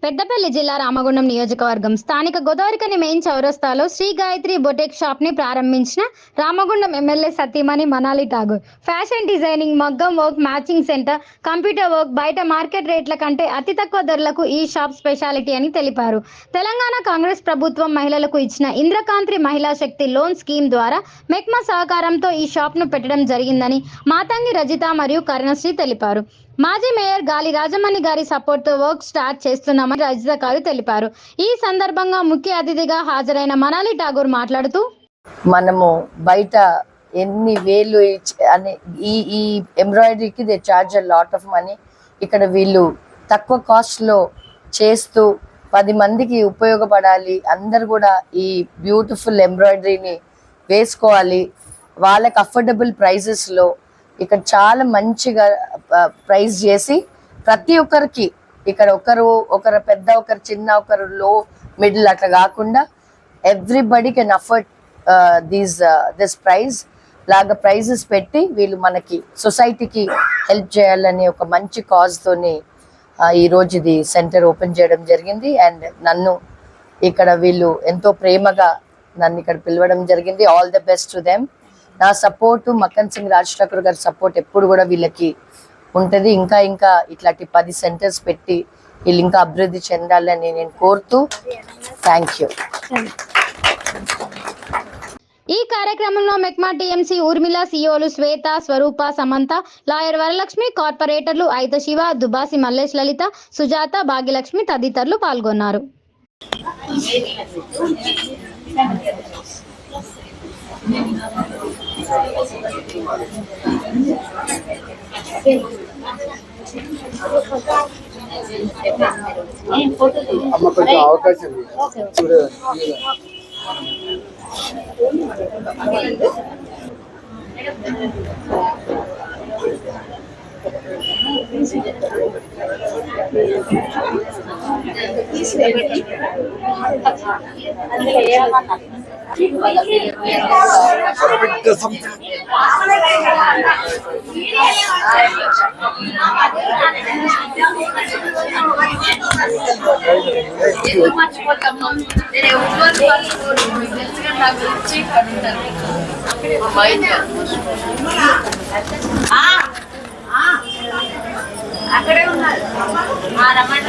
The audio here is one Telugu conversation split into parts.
పెద్దపల్లి జిల్లా రామగుండం నియోజకవర్గం స్థానిక గోదావరికని మెయిన్ చౌరస్తాలో శ్రీ గాయత్రి బొటెక్ షాప్ ని ప్రారంభించిన రామగుండం ఎమ్మెల్యే సతీమణి మనాలి ఠాగూర్. ఫ్యాషన్ డిజైనింగ్, మగ్గం work, matching centre, computer work బయట మార్కెట్ రేట్ల కంటే అతి తక్కువ ధరలకు ఈ షాప్ స్పెషాలిటీ అని తెలిపారు. తెలంగాణ కాంగ్రెస్ ప్రభుత్వం మహిళలకు ఇచ్చిన ఇంద్రకాంతి మహిళా శక్తి లోన్ స్కీమ్ ద్వారా మెక్మా సహకారంతో ఈ షాప్ ను పెట్టడం జరిగిందని మాతంగి రజిత మరియు కరుణశ్రీ తెలిపారు. మాజీ మేయర్ గాలి రాజమణి గారి సపోర్ట్ తో వర్క్ స్టార్ట్ చేస్తున్నామని రజిత గారు తెలిపారు. ఈ సందర్భంగా ముఖ్య అతిథిగా హాజరైన మనాలి ఠాగూర్ మాట్లాడుతూ, మనము బయట ఎన్ని వేలు అని ఈ ఎంబ్రాయిడరీకి they charge a lot of money. ఇక్కడ వీళ్ళు తక్కువ కాస్ట్ లో చేస్తూ 10 మందికి ఉపయోగపడాలి, అందరు కూడా ఈ బ్యూటిఫుల్ ఎంబ్రాయిడరీని వేసుకోవాలి, వాళ్ళకి అఫోర్డబుల్ ప్రైజెస్ లో ఇక్కడ చాలా మంచిగా ప్రైస్ చేసి ప్రతి ఒక్కరికి ఇక్కడ ఒకరు పెద్ద, ఒకరు చిన్న, ఒకరు లో, మిడిల్ అట్లా కాకుండా everybody can afford this price లాగా ప్రైజెస్ పెట్టి వీళ్ళు మనకి సొసైటీకి హెల్ప్ చేయాలని ఒక మంచి కాజ్ తోని ఈరోజు ఇది సెంటర్ ఓపెన్ చేయడం జరిగింది. అండ్ నన్ను ఇక్కడ వీళ్ళు ఎంతో ప్రేమగా నన్ను ఇక్కడ పిలవడం జరిగింది. All the best to them. నా సపోర్టు మక్కన్ సింగ్ రాజ్ ఠాకూర్ గారి సపోర్ట్ ఎప్పుడు కూడా వీళ్ళకి ఉంటుంది. ఇంకా ఇట్లాంటి 10 సెంటర్స్ పెట్టి వీళ్ళు ఇంకా అభివృద్ధి చెందాలని నేను కోరుతూ థ్యాంక్ యూ. ఈ కార్యక్రమంలో మెక్మా టీఎంసీ ఊర్మిళ, సిఓలు శ్వేత, స్వరూప, సమంత, లాయర్ వరలక్ష్మి, కార్పొరేటర్లు ఐత శివ, దుబాసి మల్లేష్, లలిత, సుజాత, భాగ్యలక్ష్మి తదితరులు పాల్గొన్నారు. అవకాశం అక్కడే ఉన్నారు రమ్మంట.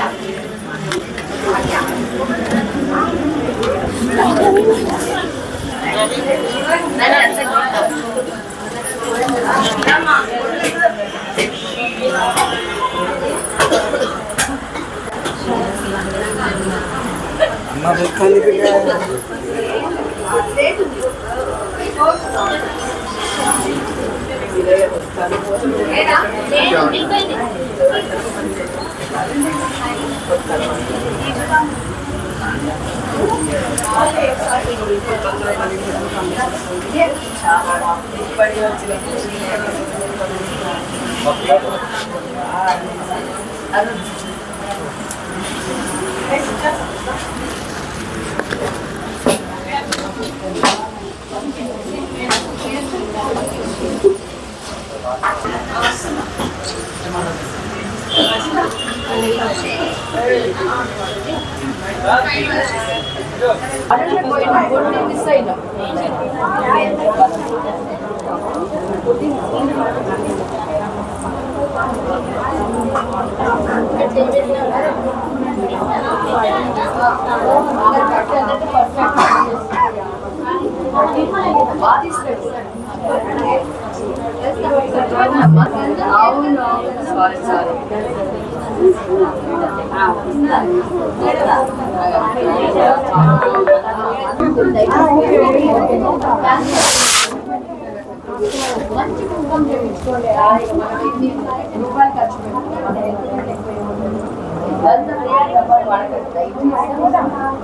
మంచి కుంకుమ చేయించుకోండి. రూపాయలు ఖర్చు పెట్టుకోండి.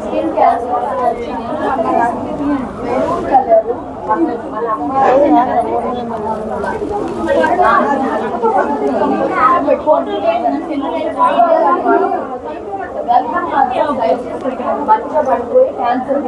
స్కిన్ క్యాన్సర్ మెరూన్ కలరు పెట్టుకోండి. మంచిగా పడిపోయి క్యాన్సర్